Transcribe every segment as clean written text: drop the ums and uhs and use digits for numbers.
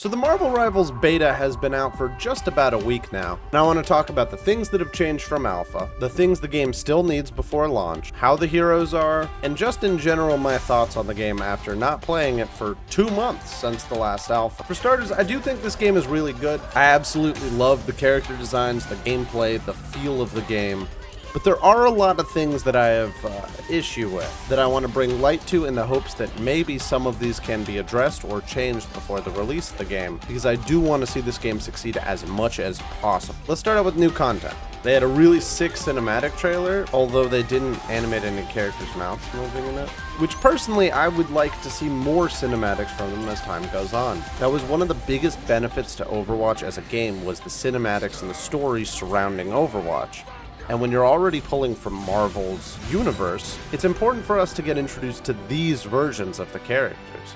So the Marvel Rivals beta has been out for just about a week now, and I want to talk about the things that have changed from alpha, the things the game still needs before launch, how the heroes are, and just in general my thoughts on the game after not playing it for 2 months since the last alpha. For starters, I do think this game is really good. I absolutely love the character designs, the gameplay, the feel of the game. But there are a lot of things that I have issue with that I want to bring light to in the hopes that maybe some of these can be addressed or changed before the release of the game, because I do want to see this game succeed as much as possible. Let's start out with new content. They had a really sick cinematic trailer, although they didn't animate any characters' mouths moving in it, which personally I would like to see more cinematics from them as time goes on. That was one of the biggest benefits to Overwatch as a game, was the cinematics and the stories surrounding Overwatch. And when you're already pulling from Marvel's universe, it's important for us to get introduced to these versions of the characters,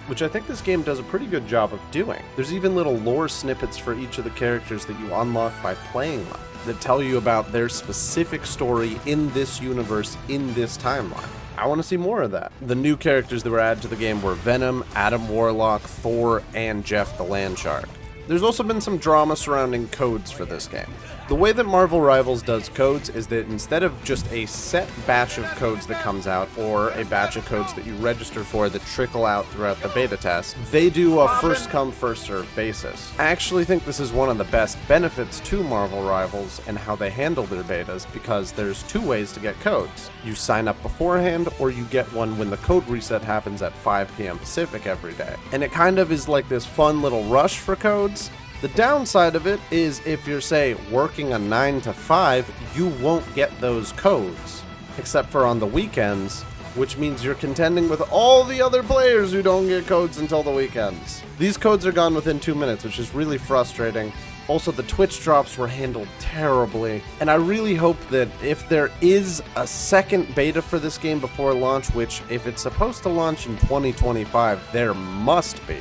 which I think this game does a pretty good job of doing. There's even little lore snippets for each of the characters that you unlock by playing them that tell you about their specific story in this universe, in this timeline. I want to see more of that. The new characters that were added to the game were Venom, Adam Warlock, Thor, and Jeff the Landshark. There's also been some drama surrounding codes for this game. The way that Marvel Rivals does codes is that instead of just a set batch of codes that comes out, or a batch of codes that you register for that trickle out throughout the beta test, they do a first come, first served basis. I actually think this is one of the best benefits to Marvel Rivals and how they handle their betas, because there's 2 ways to get codes. You sign up beforehand, or you get one when the code reset happens at 5 p.m. Pacific every day. And it kind of is like this fun little rush for codes. The downside of it is if you're, say, working a 9 to 5, you won't get those codes, except for on the weekends, which means you're contending with all the other players who don't get codes until the weekends. These codes are gone within 2 minutes, which is really frustrating. Also, the Twitch drops were handled terribly, and I really hope that if there is a second beta for this game before launch, which if it's supposed to launch in 2025, there must be,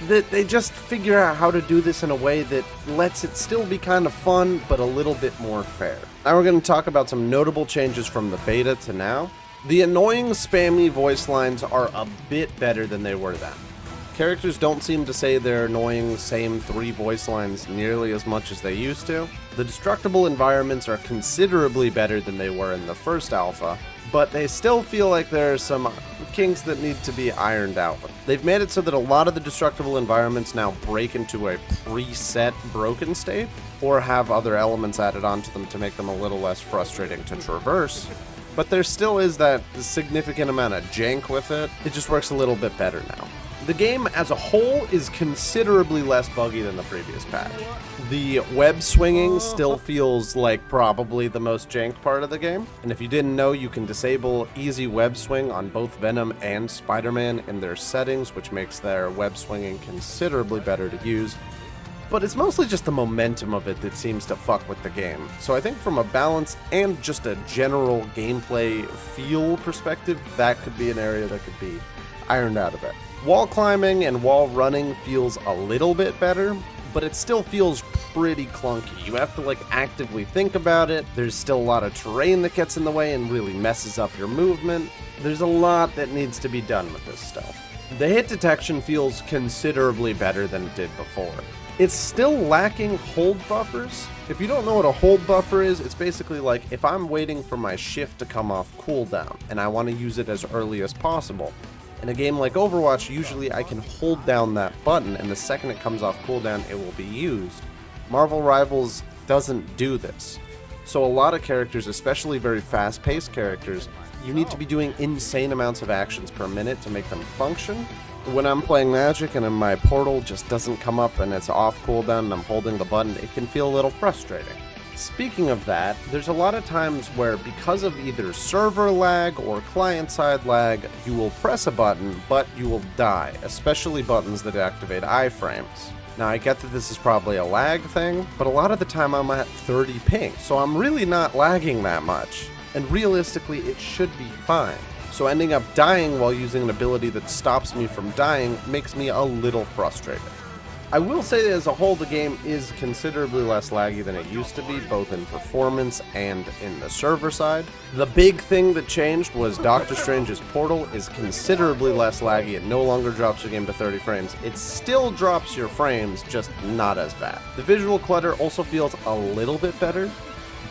that they just figure out how to do this in a way that lets it still be kind of fun, but a little bit more fair. Now we're going to talk about some notable changes from the beta to now. The annoying, spammy voice lines are a bit better than they were then. Characters don't seem to say their annoying same 3 voice lines nearly as much as they used to. The destructible environments are considerably better than they were in the first alpha, but they still feel like there are some kinks that need to be ironed out. They've made it so that a lot of the destructible environments now break into a preset broken state, or have other elements added onto them to make them a little less frustrating to traverse. But there still is that significant amount of jank with it. It just works a little bit better now. The game as a whole is considerably less buggy than the previous patch. The web swinging still feels like probably the most jank part of the game, and if you didn't know, you can disable easy web swing on both Venom and Spider-Man in their settings, which makes their web swinging considerably better to use. But it's mostly just the momentum of it that seems to fuck with the game. So I think from a balance and just a general gameplay feel perspective, that could be an area that could be ironed out a bit. Wall climbing and wall running feels a little bit better, but it still feels pretty clunky. You have to actively think about it. There's still a lot of terrain that gets in the way and really messes up your movement. There's a lot that needs to be done with this stuff. The hit detection feels considerably better than it did before. It's still lacking hold buffers. If you don't know what a hold buffer is, it's basically like if I'm waiting for my shift to come off cooldown and I want to use it as early as possible. In a game like Overwatch, usually I can hold down that button, and the second it comes off cooldown, it will be used. Marvel Rivals doesn't do this. So a lot of characters, especially very fast-paced characters, you need to be doing insane amounts of actions per minute to make them function. When I'm playing Magic and my portal just doesn't come up and it's off cooldown and I'm holding the button, it can feel a little frustrating. Speaking of that, there's a lot of times where because of either server lag or client-side lag, you will press a button, but you will die, especially buttons that activate iframes. Now, I get that this is probably a lag thing, but a lot of the time I'm at 30 ping, so I'm really not lagging that much. And realistically, it should be fine. So ending up dying while using an ability that stops me from dying makes me a little frustrated. I will say that as a whole, the game is considerably less laggy than it used to be, both in performance and in the server side. The big thing that changed was Doctor Strange's portal is considerably less laggy. It no longer drops your game to 30 frames. It still drops your frames, just not as bad. The visual clutter also feels a little bit better,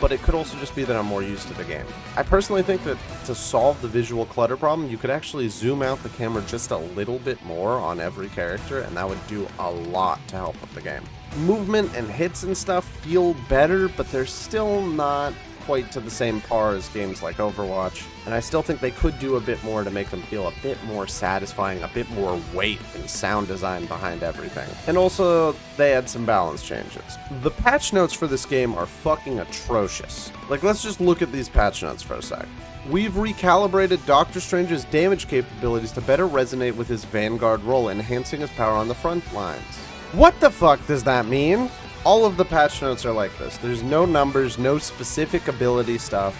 but it could also just be that I'm more used to the game. I personally think that to solve the visual clutter problem, you could actually zoom out the camera just a little bit more on every character, and that would do a lot to help with the game. Movement and hits and stuff feel better, but they're still not quite to the same par as games like Overwatch, and I still think they could do a bit more to make them feel a bit more satisfying, a bit more weight and sound design behind everything. And also, they had some balance changes. The patch notes for this game are fucking atrocious. Like, let's just look at these patch notes for a sec. We've recalibrated Doctor Strange's damage capabilities to better resonate with his Vanguard role, enhancing his power on the front lines. What the fuck does that mean? All of the patch notes are like this. There's no numbers, no specific ability stuff.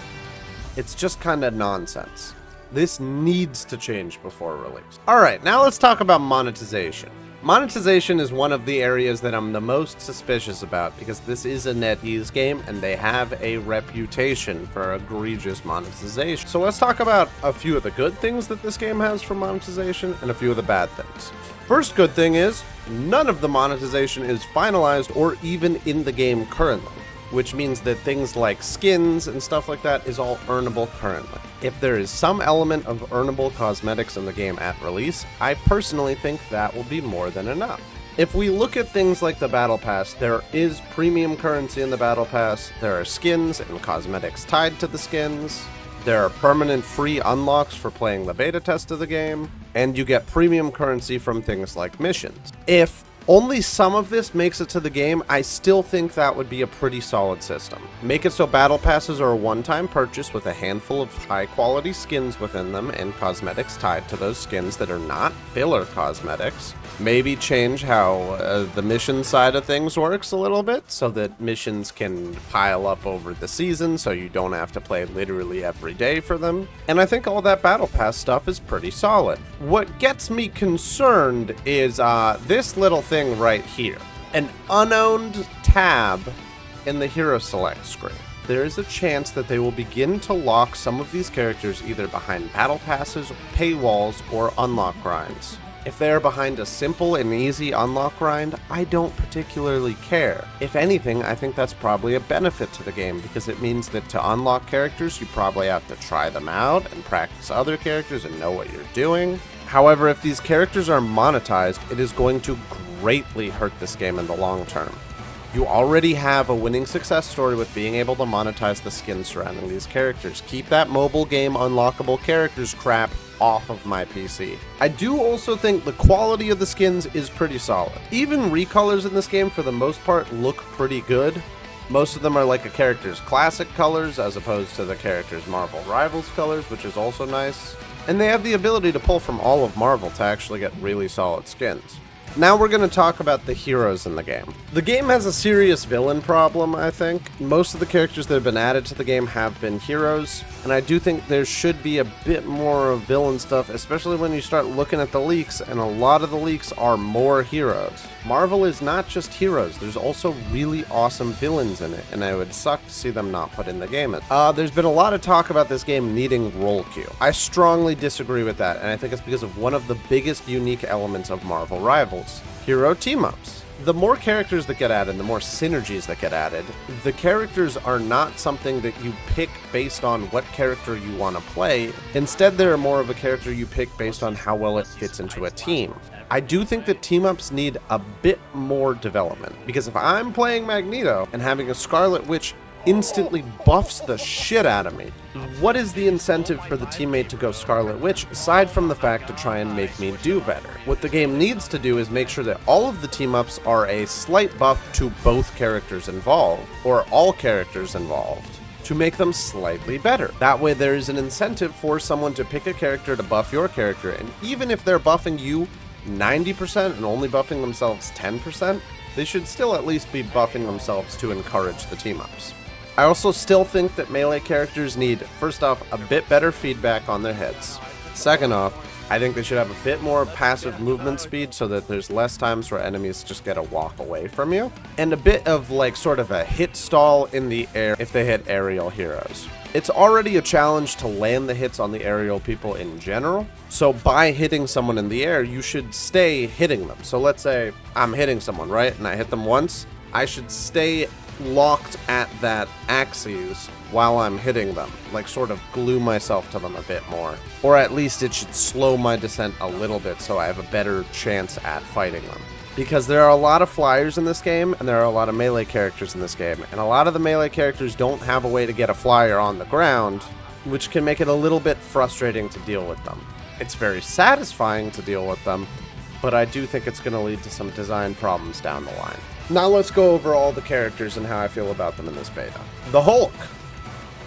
It's just kind of nonsense. This needs to change before release. Alright, now let's talk about monetization. Monetization is one of the areas that I'm the most suspicious about because this is a NetEase game and they have a reputation for egregious monetization. So let's talk about a few of the good things that this game has for monetization and a few of the bad things. First good thing is, none of the monetization is finalized or even in the game currently, which means that things like skins and stuff like that is all earnable currently. If there is some element of earnable cosmetics in the game at release, I personally think that will be more than enough. If we look at things like the Battle Pass, there is premium currency in the Battle Pass, there are skins and cosmetics tied to the skins, there are permanent free unlocks for playing the beta test of the game, and you get premium currency from things like missions. If only some of this makes it to the game, I still think that would be a pretty solid system. Make it so battle passes are a one-time purchase with a handful of high-quality skins within them and cosmetics tied to those skins that are not filler cosmetics. Maybe change how the mission side of things works a little bit so that missions can pile up over the season so you don't have to play literally every day for them. And I think all that battle pass stuff is pretty solid. What gets me concerned is this little thing right here. An unowned tab in the hero select screen. There is a chance that they will begin to lock some of these characters either behind battle passes, paywalls, or unlock grinds. If they are behind a simple and easy unlock grind, I don't particularly care. If anything, I think that's probably a benefit to the game because it means that to unlock characters, you probably have to try them out and practice other characters and know what you're doing. However, if these characters are monetized, it is going to greatly hurt this game in the long term. You already have a winning success story with being able to monetize the skins surrounding these characters. Keep that mobile game unlockable characters crap off of my PC. I do also think the quality of the skins is pretty solid. Even recolors in this game, for the most part, look pretty good. Most of them are like a character's classic colors as opposed to the character's Marvel Rivals colors, which is also nice. And they have the ability to pull from all of Marvel to actually get really solid skins. Now we're going to talk about the heroes in the game. The game has a serious villain problem, I think. Most of the characters that have been added to the game have been heroes, and I do think there should be a bit more of villain stuff, especially when you start looking at the leaks, and a lot of the leaks are more heroes. Marvel is not just heroes, there's also really awesome villains in it, and I would suck to see them not put in the game. There's been a lot of talk about this game needing role queue. I strongly disagree with that, and I think it's because of one of the biggest unique elements of Marvel Rivals: hero team-ups. The more characters that get added, the more synergies that get added, the characters are not something that you pick based on what character you want to play. Instead, they're more of a character you pick based on how well it fits into a team. I do think that team-ups need a bit more development, because if I'm playing Magneto and having a Scarlet Witch instantly buffs the shit out of me, what is the incentive for the teammate to go Scarlet Witch aside from the fact to try and make me do better? What the game needs to do is make sure that all of the team-ups are a slight buff to both characters involved, or all characters involved, to make them slightly better. That way there is an incentive for someone to pick a character to buff your character, and even if they're buffing you 90% and only buffing themselves 10%, they should still at least be buffing themselves to encourage the team-ups. I also still think that melee characters need, first off, a bit better feedback on their hits. Second off, I think they should have a bit more passive movement speed so that there's less times where enemies just get a walk away from you. And a bit of like sort of a hit stall in the air if they hit aerial heroes. It's already a challenge to land the hits on the aerial people in general. So by hitting someone in the air, you should stay hitting them. So let's say I'm hitting someone, right? And I hit them once. I should stay locked at that axis while I'm hitting them, like sort of glue myself to them a bit more. Or at least it should slow my descent a little bit so I have a better chance at fighting them. Because there are a lot of flyers in this game, and there are a lot of melee characters in this game, and a lot of the melee characters don't have a way to get a flyer on the ground, which can make it a little bit frustrating to deal with them. It's very satisfying to deal with them, but I do think it's going to lead to some design problems down the line. Now let's go over all the characters and how I feel about them in this beta. The Hulk.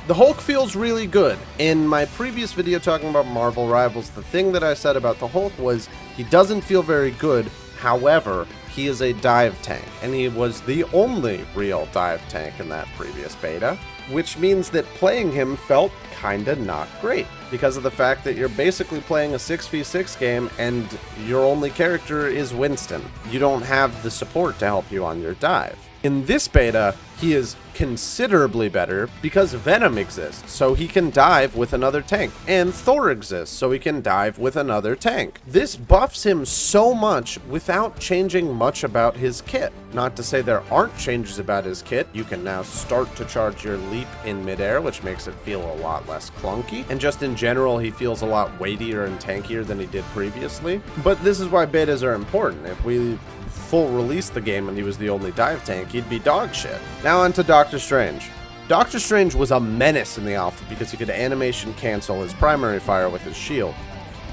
The Hulk feels really good. In my previous video talking about Marvel Rivals, the thing that I said about the Hulk was he doesn't feel very good. However, he is a dive tank, and he was the only real dive tank in that previous beta, which means that playing him felt kinda not great, because of the fact that you're basically playing a 6v6 game and your only character is Winston. You don't have the support to help you on your dive. In this beta, he is considerably better because Venom exists, so he can dive with another tank, and Thor exists, so he can dive with another tank. This buffs him so much without changing much about his kit. Not to say there aren't changes about his kit. You can now start to charge your leap in midair, which makes it feel a lot less clunky, and just in general, he feels a lot weightier and tankier than he did previously. But this is why betas are important. If we full release the game and he was the only dive tank, he'd be dog shit. Now on to Doctor Strange. Doctor Strange was a menace in the alpha because he could animation cancel his primary fire with his shield.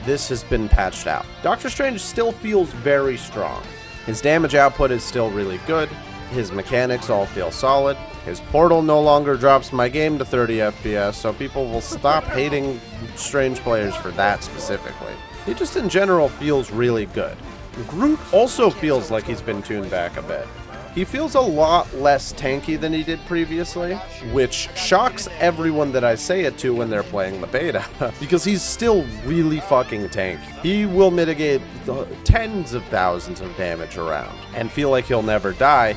This has been patched out. Doctor Strange still feels very strong. His damage output is still really good. His mechanics all feel solid. His portal no longer drops my game to 30 FPS, so people will stop hating Strange players for that specifically. He just in general feels really good. Groot also feels like he's been tuned back a bit. He feels a lot less tanky than he did previously, which shocks everyone that I say it to when they're playing the beta, because he's still really fucking tanky. He will mitigate tens of thousands of damage around, and feel like he'll never die,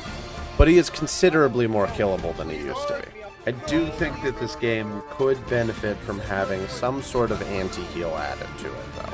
but he is considerably more killable than he used to be. I do think that this game could benefit from having some sort of anti-heal added to it, though.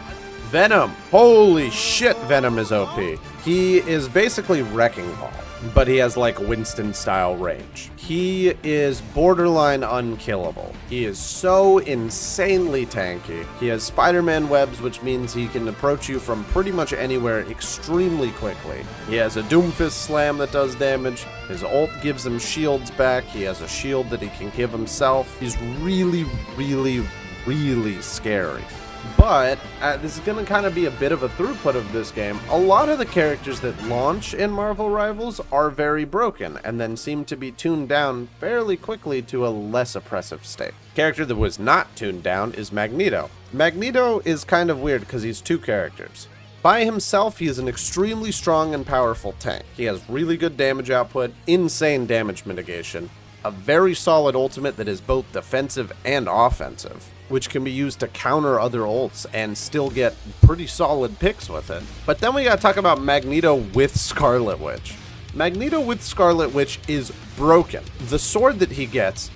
Venom. Holy shit, Venom is OP. He is basically Wrecking Ball, but he has like Winston-style range. He is borderline unkillable. He is so insanely tanky. He has Spider-Man webs, which means he can approach you from pretty much anywhere extremely quickly. He has a Doomfist slam that does damage. His ult gives him shields back. He has a shield that he can give himself. He's really, really, really scary. But this is going to kind of be a bit of a throughput of this game. A lot of the characters that launch in Marvel Rivals are very broken and then seem to be tuned down fairly quickly to a less oppressive state. Character that was not tuned down is Magneto. Magneto is kind of weird because he's two characters. By himself, he is an extremely strong and powerful tank. He has really good damage output, insane damage mitigation, a very solid ultimate that is both defensive and offensive, which can be used to counter other ults and still get pretty solid picks with it. But then we gotta talk about Magneto with Scarlet Witch. Magneto with Scarlet Witch is broken. The sword that he gets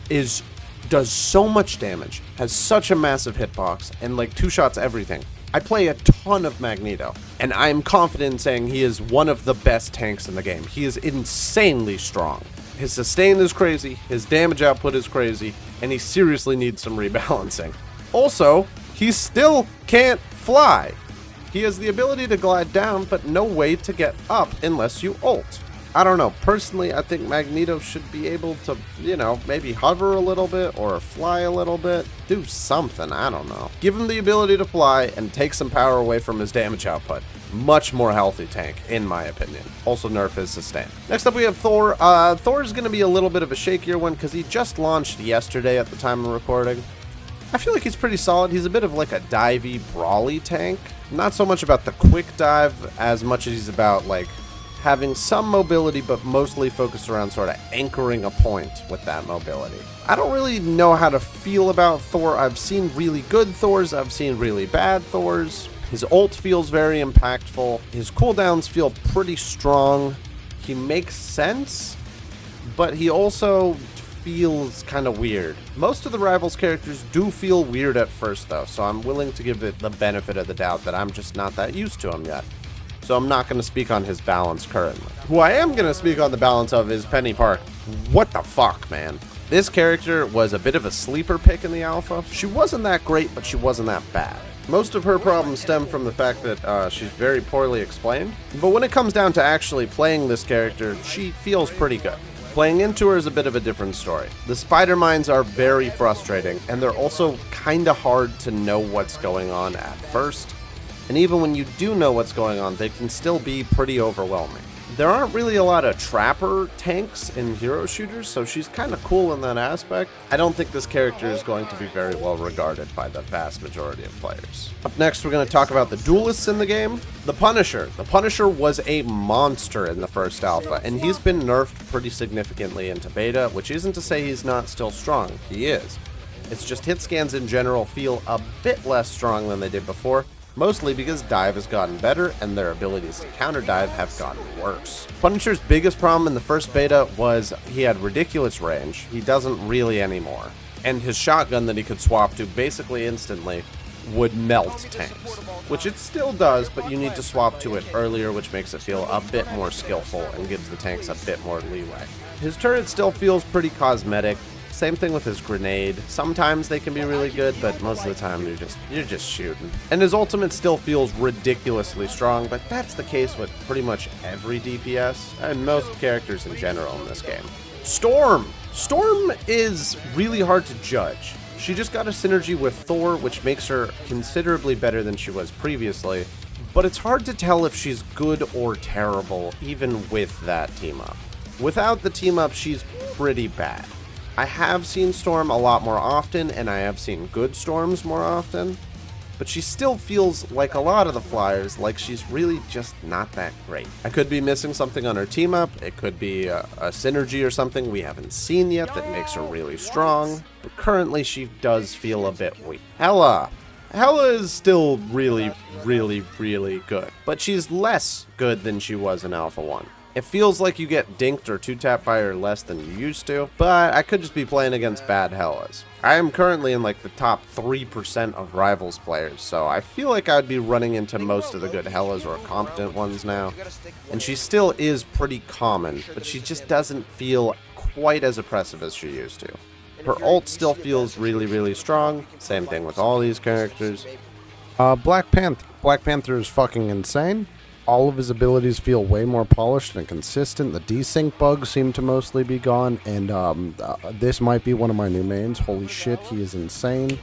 does so much damage, has such a massive hitbox, and like two shots everything. I play a ton of Magneto, and I'm confident in saying he is one of the best tanks in the game. He is insanely strong. His sustain is crazy, his damage output is crazy, and he seriously needs some rebalancing. Also, he still can't fly. He has the ability to glide down, but no way to get up unless you ult. I don't know, personally, I think Magneto should be able to, maybe hover a little bit or fly a little bit. Do something, I don't know. Give him the ability to fly and take some power away from his damage output. Much more healthy tank, in my opinion. Also nerf his sustain. Next up we have Thor. Thor is going to be a little bit of a shakier one because he just launched yesterday at the time of recording. I feel like he's pretty solid. He's a bit of like a divey, brawly tank. Not so much about the quick dive as much as he's about like having some mobility, but mostly focused around sort of anchoring a point with that mobility. I don't really know how to feel about Thor. I've seen really good Thors, I've seen really bad Thors. His ult feels very impactful. His cooldowns feel pretty strong. He makes sense, but he also feels kind of weird. Most of the Rivals characters do feel weird at first though, so I'm willing to give it the benefit of the doubt that I'm just not that used to him yet. So I'm not going to speak on his balance currently. Who I am going to speak on the balance of is Penny Park. What the fuck, man? This character was a bit of a sleeper pick in the alpha. She wasn't that great, but she wasn't that bad. Most of her problems stem from the fact that she's very poorly explained. But when it comes down to actually playing this character, she feels pretty good. Playing into her is a bit of a different story. The spider mines are very frustrating, and they're also kinda hard to know what's going on at first. And even when you do know what's going on, they can still be pretty overwhelming. There aren't really a lot of trapper tanks in hero shooters, so she's kind of cool in that aspect. I don't think this character is going to be very well regarded by the vast majority of players. Up next, we're going to talk about the duelists in the game. The Punisher. The Punisher was a monster in the first alpha, and he's been nerfed pretty significantly into beta, which isn't to say he's not still strong. He is. It's just hit scans in general feel a bit less strong than they did before, mostly because dive has gotten better and their abilities to counter dive have gotten worse. Punisher's biggest problem in the first beta was he had ridiculous range. He doesn't really anymore. And his shotgun that he could swap to basically instantly would melt tanks, which it still does, but you need to swap to it earlier, which makes it feel a bit more skillful and gives the tanks a bit more leeway. His turret still feels pretty cosmetic. Same thing with his grenade. Sometimes they can be really good, but most of the time you're just shooting. And his ultimate still feels ridiculously strong, but that's the case with pretty much every DPS and most characters in general in this game. Storm! Storm is really hard to judge. She just got a synergy with Thor, which makes her considerably better than she was previously, but it's hard to tell if she's good or terrible even with that team up. Without the team up, she's pretty bad. I have seen Storm a lot more often, and I have seen good Storms more often, but she still feels like a lot of the flyers, like she's really just not that great. I could be missing something on her team up, it could be a synergy or something we haven't seen yet that makes her really strong, but currently she does feel a bit weak. Hela is still really, really, really good, but she's less good than she was in Alpha 1. It feels like you get dinked or 2-tapped by her less than you used to, but I could just be playing against bad Helas. I am currently in like the top 3% of Rivals players, so I feel like I'd be running into most of the good Helas or competent ones now. And she still is pretty common, but she just doesn't feel quite as oppressive as she used to. Her ult still feels really, really strong. Same thing with all these characters. Black Panther. Black Panther is fucking insane. All of his abilities feel way more polished and consistent. The desync bugs seem to mostly be gone, and this might be one of my new mains. Holy shit, he is insane.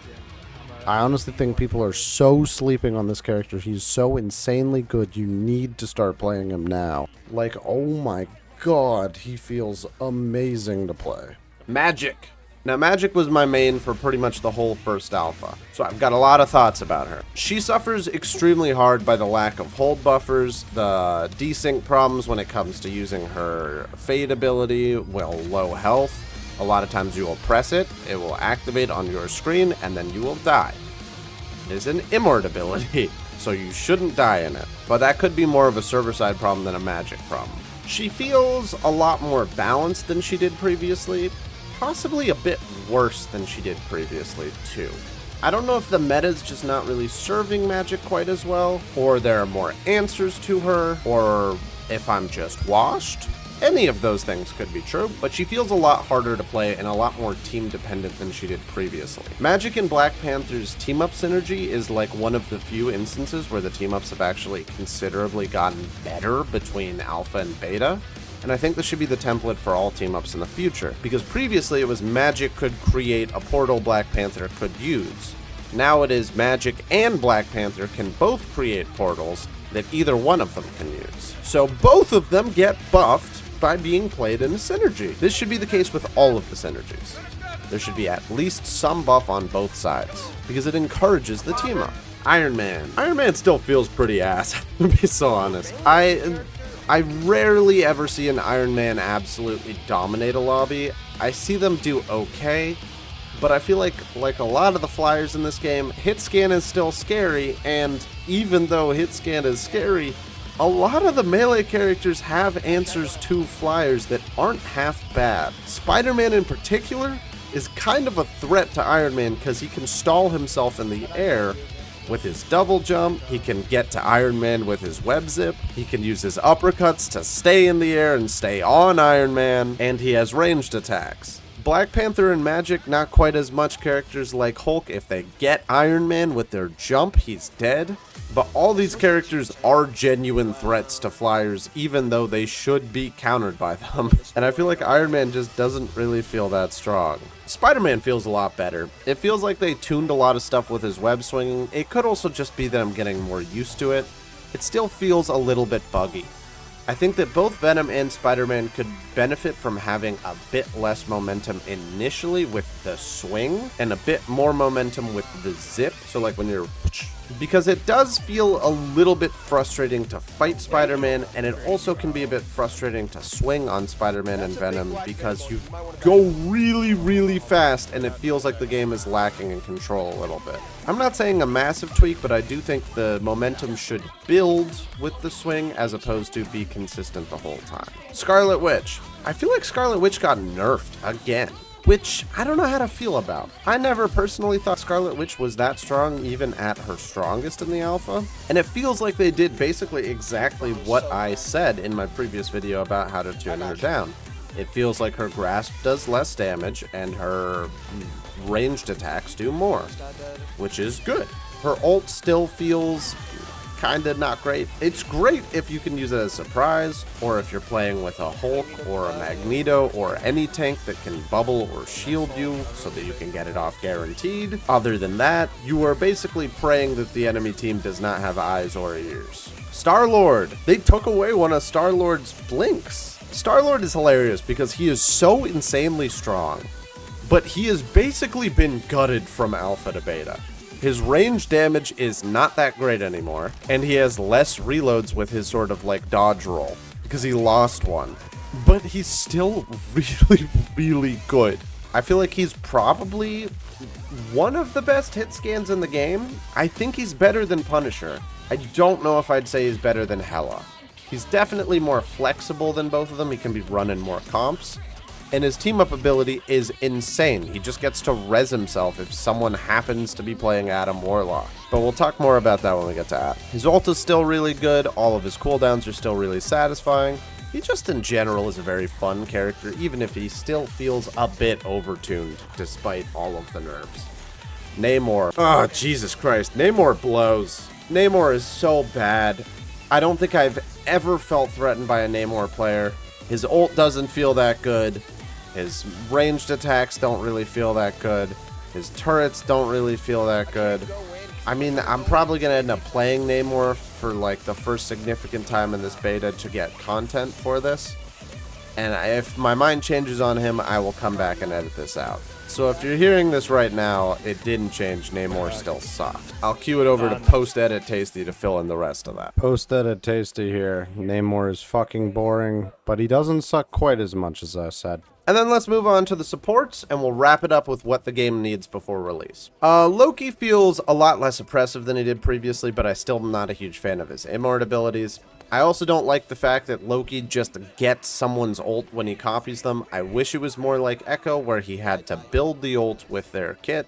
I honestly think people are so sleeping on this character. He's so insanely good. You need to start playing him now. Like, oh my god, he feels amazing to play. Magic. Now, Magic was my main for pretty much the whole first alpha, so I've got a lot of thoughts about her. She suffers extremely hard by the lack of hold buffers, the desync problems when it comes to using her Fade ability, well, low health. A lot of times you will press it, it will activate on your screen, and then you will die. It is an immort ability, so you shouldn't die in it, but that could be more of a server-side problem than a Magic problem. She feels a lot more balanced than she did previously, possibly a bit worse than she did previously, too. I don't know if the meta's just not really serving Magic quite as well, or there are more answers to her, or if I'm just washed. Any of those things could be true, but she feels a lot harder to play and a lot more team-dependent than she did previously. Magic and Black Panther's team-up synergy is like one of the few instances where the team-ups have actually considerably gotten better between Alpha and Beta. And I think this should be the template for all team-ups in the future, because previously it was Magic could create a portal Black Panther could use. Now it is Magic and Black Panther can both create portals that either one of them can use. So both of them get buffed by being played in a synergy. This should be the case with all of the synergies. There should be at least some buff on both sides, because it encourages the team-up. Iron Man. Iron Man still feels pretty ass, to be so honest. I rarely ever see an Iron Man absolutely dominate a lobby. I see them do okay, but I feel like a lot of the flyers in this game, hit scan is still scary, and even though hit scan is scary, a lot of the melee characters have answers to flyers that aren't half bad. Spider-Man in particular is kind of a threat to Iron Man because he can stall himself in the air with his double jump, he can get to Iron Man with his web zip, he can use his uppercuts to stay in the air and stay on Iron Man, and he has ranged attacks. Black Panther and Magic, not quite as much characters like Hulk. If they get Iron Man with their jump, he's dead. But all these characters are genuine threats to flyers, even though they should be countered by them. And I feel like Iron Man just doesn't really feel that strong. Spider-Man feels a lot better. It feels like they tuned a lot of stuff with his web swinging. It could also just be that I'm getting more used to it. It still feels a little bit buggy. I think that both Venom and Spider-Man could benefit from having a bit less momentum initially with the swing and a bit more momentum with the zip. So like when you're... Because it does feel a little bit frustrating to fight Spider-Man, and it also can be a bit frustrating to swing on Spider-Man and Venom because you go really, really fast and it feels like the game is lacking in control a little bit. I'm not saying a massive tweak, but I do think the momentum should build with the swing as opposed to be consistent the whole time. Scarlet Witch. I feel like Scarlet Witch got nerfed again, which I don't know how to feel about. I never personally thought Scarlet Witch was that strong even at her strongest in the alpha, and it feels like they did basically exactly what I said in my previous video about how to tune her down. It feels like her grasp does less damage and her ranged attacks do more, which is good. Her ult still feels kinda not great. It's great if you can use it as a surprise, or if you're playing with a Hulk or a Magneto or any tank that can bubble or shield you so that you can get it off guaranteed. Other than that, you are basically praying that the enemy team does not have eyes or ears. StarLord. They took away one of StarLord's blinks. StarLord is hilarious because he is so insanely strong, but he has basically been gutted from alpha to beta. His range damage is not that great anymore, and he has less reloads with his sort of like dodge roll, because he lost one. But he's still really, really good. I feel like he's probably one of the best hit scans in the game. I think he's better than Punisher. I don't know if I'd say he's better than Hela. He's definitely more flexible than both of them. He can be running more comps. And his team-up ability is insane. He just gets to res himself if someone happens to be playing Adam Warlock. But we'll talk more about that when we get to Adam. His ult is still really good. All of his cooldowns are still really satisfying. He just in general is a very fun character, even if he still feels a bit overtuned despite all of the nerfs. Namor. Oh, Jesus Christ. Namor blows. Namor is so bad. I don't think I've ever felt threatened by a Namor player. His ult doesn't feel that good. His ranged attacks don't really feel that good. His turrets don't really feel that good. I mean, I'm probably going to end up playing Namor for like the first significant time in this beta to get content for this. And if my mind changes on him, I will come back and edit this out. So if you're hearing this right now, it didn't change. Namor still sucked. I'll cue it over to post-edit Tasty to fill in the rest of that. Post-edit Tasty here. Namor is fucking boring, but he doesn't suck quite as much as I said. And then let's move on to the supports, and we'll wrap it up with what the game needs before release. Loki feels a lot less oppressive than he did previously, but I still am not a huge fan of his immort abilities. I also don't like the fact that Loki just gets someone's ult when he copies them. I wish it was more like Echo, where he had to build the ult with their kit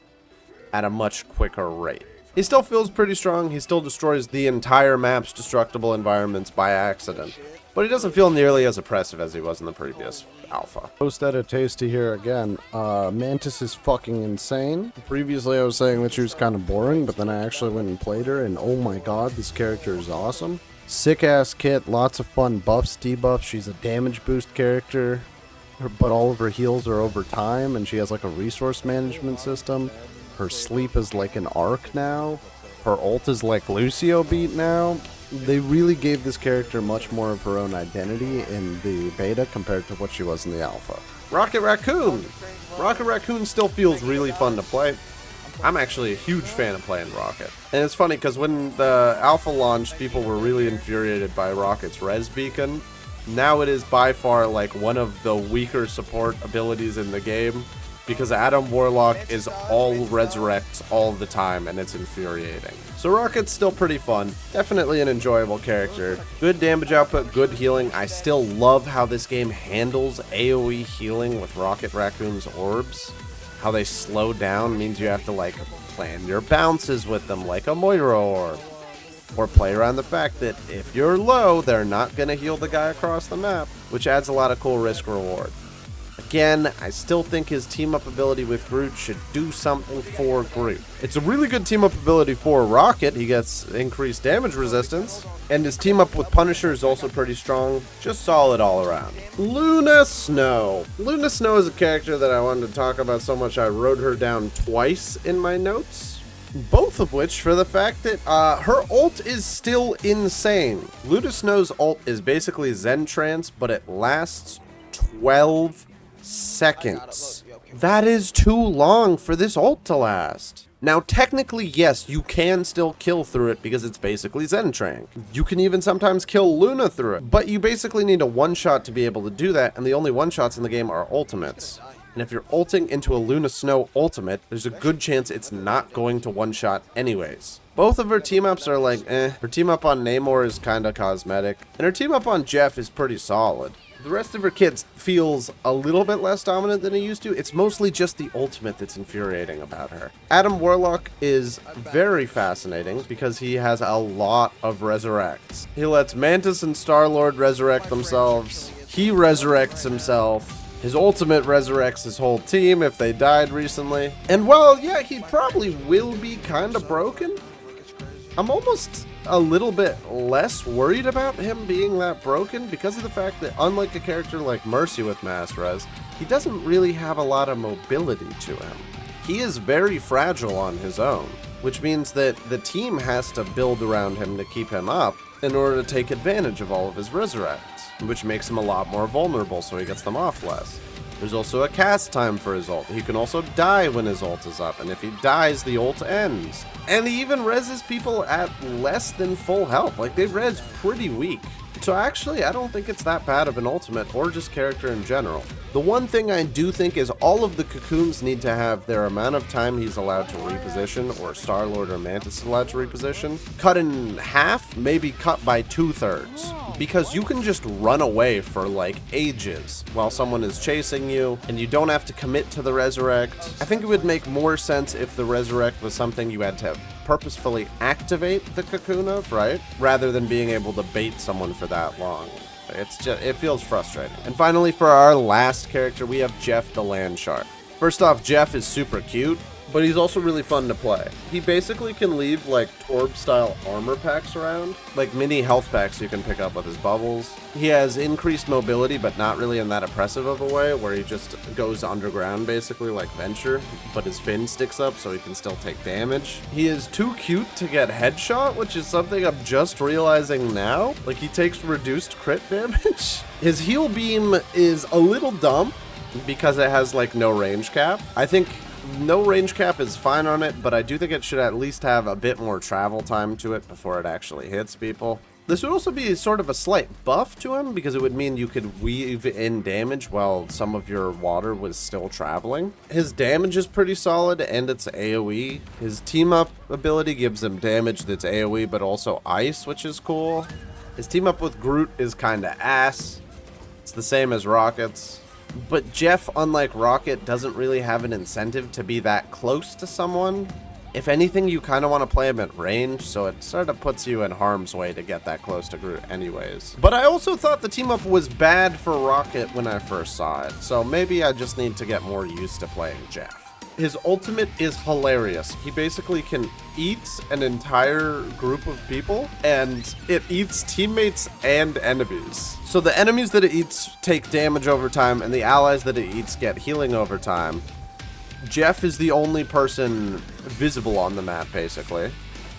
at a much quicker rate. He still feels pretty strong. He still destroys the entire map's destructible environments by accident, but he doesn't feel nearly as oppressive as he was in the previous alpha. Post-edit Tasty here again. Mantis is fucking insane. Previously I was saying that she was kind of boring, but then I actually went and played her, and oh my god, this character is awesome. Sick-ass kit, lots of fun buffs, debuffs. She's a damage boost character, but all of her heals are over time, and she has like a resource management system. Her sleep is like an arc now. Her ult is like Lucio beat now. They really gave this character much more of her own identity in the beta compared to what she was in the alpha. Rocket Raccoon! Rocket Raccoon still feels really fun to play. I'm actually a huge fan of playing Rocket. And it's funny because when the alpha launched, people were really infuriated by Rocket's res beacon. Now it is by far like one of the weaker support abilities in the game. because Adam Warlock is all resurrects all the time, and it's infuriating. So Rocket's still pretty fun, definitely an enjoyable character. Good damage output, good healing. I still love how this game handles AoE healing with Rocket Raccoon's orbs. How they slow down means you have to like plan your bounces with them like a Moira orb. Or play around the fact that if you're low, they're not going to heal the guy across the map, which adds a lot of cool risk-reward. Again, I still think his team-up ability with Groot should do something for Groot. It's a really good team-up ability for Rocket. He gets increased damage resistance. And his team-up with Punisher is also pretty strong. Just solid all around. Luna Snow. Luna Snow is a character that I wanted to talk about so much I wrote her down twice in my notes. Both of which for the fact that her ult is still insane. Luna Snow's ult is basically Zen Trance, but it lasts 12 seconds. That is too long for this ult to last. Now, technically, yes, you can still kill through it because it's basically Zen Trance. You can even sometimes kill Luna through it, but you basically need a one-shot to be able to do that, and the only one-shots in the game are ultimates. And if you're ulting into a Luna Snow ultimate, there's a good chance it's not going to one-shot anyways. Both of her team-ups are like, Her team-up on Namor is kinda cosmetic, and her team-up on Jeff is pretty solid. The rest of her kit feels a little bit less dominant than it used to. It's mostly just the ultimate that's infuriating about her. Adam Warlock is very fascinating because he has a lot of resurrects. He lets Mantis and StarLord resurrect themselves. He resurrects himself. His ultimate resurrects his whole team if they died recently. And while, yeah, he probably will be kinda broken, I'm almost a little bit less worried about him being that broken because of the fact that, unlike a character like Mercy with mass res, he doesn't really have a lot of mobility to him. He is very fragile on his own, which means that the team has to build around him to keep him up in order to take advantage of all of his resurrects, which makes him a lot more vulnerable so he gets them off less. There's also a cast time for his ult. He can also die when his ult is up, and if he dies, the ult ends. And he even reses people at less than full health. Like, they res pretty weak. So actually, I don't think it's that bad of an ultimate, or just character in general. The one thing I do think is all of the cocoons need to have their amount of time he's allowed to reposition, or StarLord or Mantis is allowed to reposition, cut in half, maybe cut by 2/3. Because you can just run away for like ages while someone is chasing you, and you don't have to commit to the resurrect. I think it would make more sense if the resurrect was something you had to purposefully activate the cocoon of, right? Rather than being able to bait someone for that long. It feels frustrating. And finally, for our last character, we have Jeff the Land Shark. First off, Jeff is super cute, but he's also really fun to play. He basically can leave like Torb-style armor packs around, like mini health packs you can pick up with his bubbles. He has increased mobility, but not really in that oppressive of a way, where he just goes underground basically like Venture, but his fin sticks up so he can still take damage. He is too cute to get headshot, which is something I'm just realizing now. Like, he takes reduced crit damage. His heal beam is a little dumb because it has like no range cap. I think no range cap is fine on it, but I do think it should at least have a bit more travel time to it before it actually hits people. This would also be sort of a slight buff to him, because it would mean you could weave in damage while some of your water was still traveling. His damage is pretty solid, and it's AoE. His team-up ability gives him damage that's AoE, but also ice, which is cool. His team-up with Groot is kinda ass. It's the same as Rocket's. But Jeff, unlike Rocket, doesn't really have an incentive to be that close to someone. If anything, you kind of want to play him at range, so it sort of puts you in harm's way to get that close to Groot anyways. But I also thought the team-up was bad for Rocket when I first saw it, so maybe I just need to get more used to playing Jeff. His ultimate is hilarious. He basically can eat an entire group of people, and it eats teammates and enemies. So the enemies that it eats take damage over time, and the allies that it eats get healing over time. Jeff is the only person visible on the map, basically.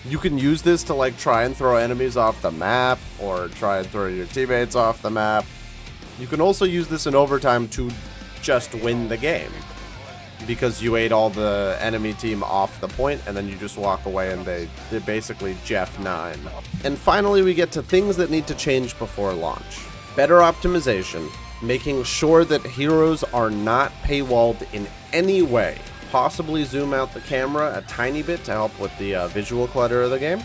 You can use this to like try and throw enemies off the map, or try and throw your teammates off the map. You can also use this in overtime to just win the game, because you ate all the enemy team off the point, and then you just walk away and they're basically Jeff 9. And finally, we get to things that need to change before launch. Better optimization, making sure that heroes are not paywalled in any way. Possibly zoom out the camera a tiny bit to help with the visual clutter of the game.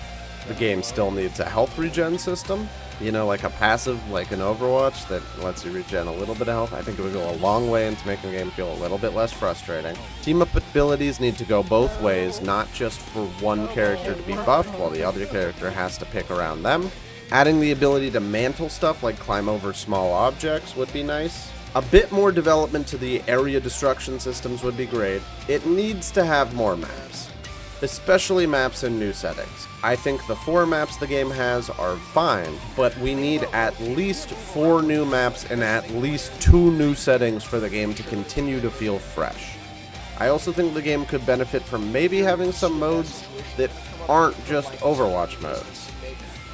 The game still needs a health regen system, you know, like a passive, like an Overwatch that lets you regen a little bit of health. I think it would go a long way into making the game feel a little bit less frustrating. Team-up abilities need to go both ways, not just for one character to be buffed while the other character has to pick around them. Adding the ability to mantle stuff like climb over small objects would be nice. A bit more development to the area destruction systems would be great. It needs to have more maps, especially maps in new settings. I think the 4 maps the game has are fine, but we need at least 4 new maps and at least 2 new settings for the game to continue to feel fresh. I also think the game could benefit from maybe having some modes that aren't just Overwatch modes.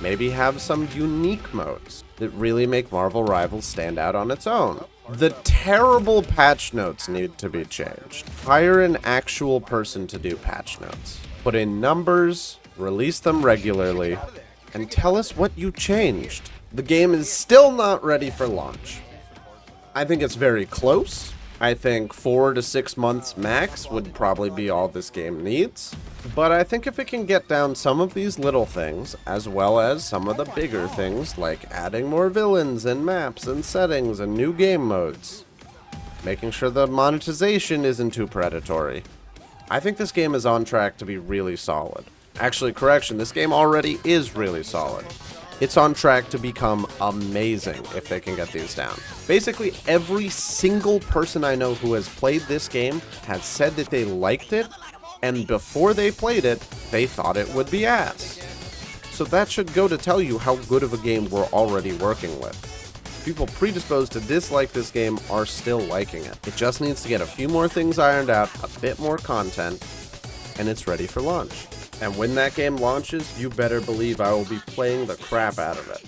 Maybe have some unique modes that really make Marvel Rivals stand out on its own. The terrible patch notes need to be changed. Hire an actual person to do patch notes. Put in numbers, release them regularly, and tell us what you changed. The game is still not ready for launch. I think it's very close. I think 4 to 6 months max would probably be all this game needs. But I think if it can get down some of these little things, as well as some of the bigger things, like adding more villains and maps and settings and new game modes, making sure the monetization isn't too predatory, I think this game is on track to be really solid. Actually, correction, this game already is really solid. It's on track to become amazing if they can get these down. Basically, every single person I know who has played this game has said that they liked it, and before they played it, they thought it would be ass. So that should go to tell you how good of a game we're already working with. People predisposed to dislike this game are still liking it. It just needs to get a few more things ironed out, a bit more content, and it's ready for launch. And when that game launches, you better believe I will be playing the crap out of it.